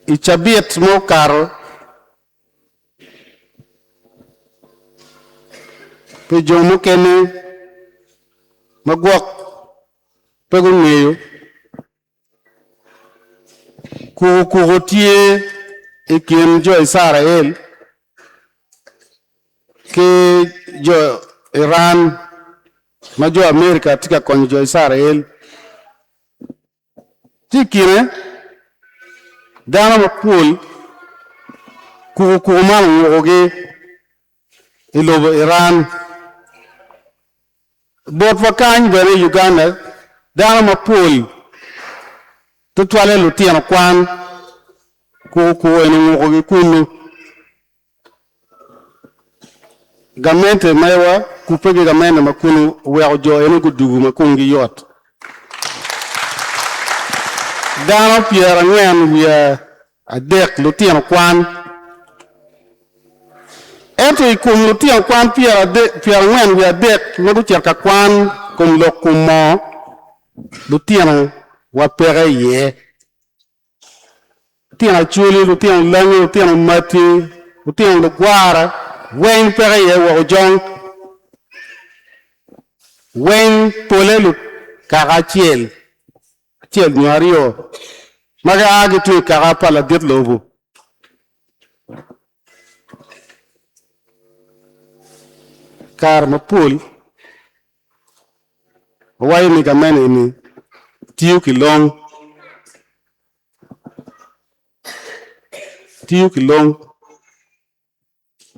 ichabiet mo karo pe jomo kene magwok pe ng'eyo ku tie ikin jo Israel ke jo Iran ma jo Amerika tika konyo jo Israel tikine dano mapul ku man woge ilobo Iran bot wakany bere Uganda dano mapul tutwale Lutino Kwan ku eno woge kunu gamente maiwa kupege gamende makunu weo jo eno gudugu makungi yot dano Pierre ngwen wia adek Lutino Kwan ento ikum Lutino Kwan Pierre ngwen wia adek medu cherka kwan kum lokumo Lutino wapere ye Lutino chuli Lutino langi Lutino mati Lutino lugwara wen pere ye wo jong wen pole kaka chiel nyario maga agi tu kaka pala dit lobu kar mapul wai mi gamene ni tiu kilong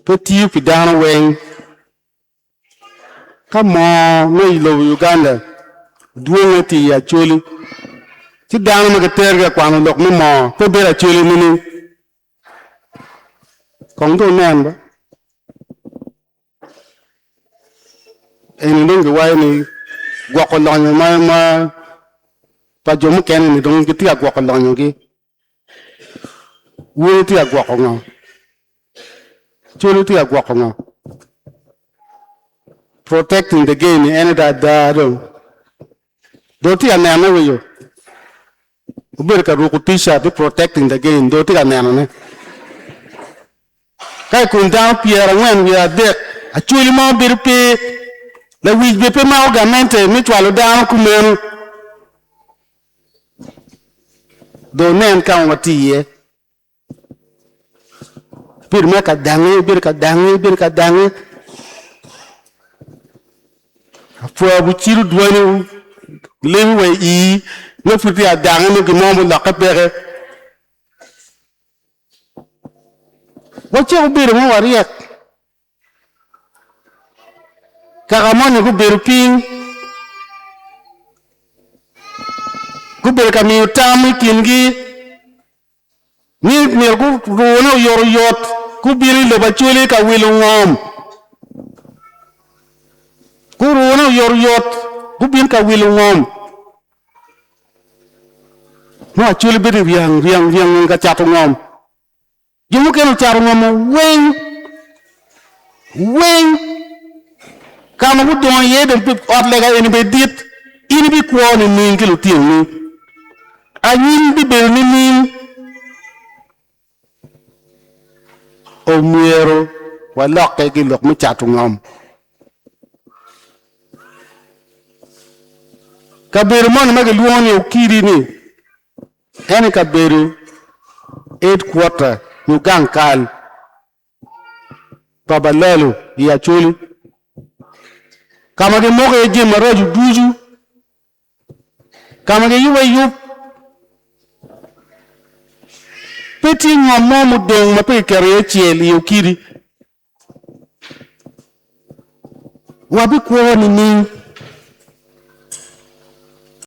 pe tiu pidano wen kama no ilo Uganda duwe ti ya choli ti dano ma terga kwano lok no mo pe bera choli nini kongdo namba eni ndonge wai ni gwako lonyo ma pa jomu kene ni donge ti gwako lonyo gi wo ti gwako ngo choli ti gwako ngo protecting the game any that do ti anana weyo uberka ruku t-shirt protecting the game do ti anana ne kai kun down Pierre ngwen we are there achuli mo birpe la wij be pe ma ogamente mi twalo down kumenu do nen kan watiye bir me ka dangi fo bu ciru duwani lewi we yi no futi adangi no ki momu la kapere wache ubir mo wariek kagamoni ku bir ping ku bir ka mi tami kingi ni ku runo yot ku biri le bachuli ka wilu ngom kuruno yot kubin ka wilu ngom no achuli bidi riang ka chatu ngom jumu kenu charu ngom wen kama ku don ye den pip ot lega eni be dit ini bi kwoni nin ki Lutino ni anyin bi bel ni nin o miero walok ke lok mi chatu ngom kaberu mon mage luoni ukiri ni eni kaberu 8 quarter nyugang kal babalelo ya chuli kama ge moge je maroju duju kama ge yuwe yup peti ngamo mudong mape kare chiel yukiri wabi kwoni ni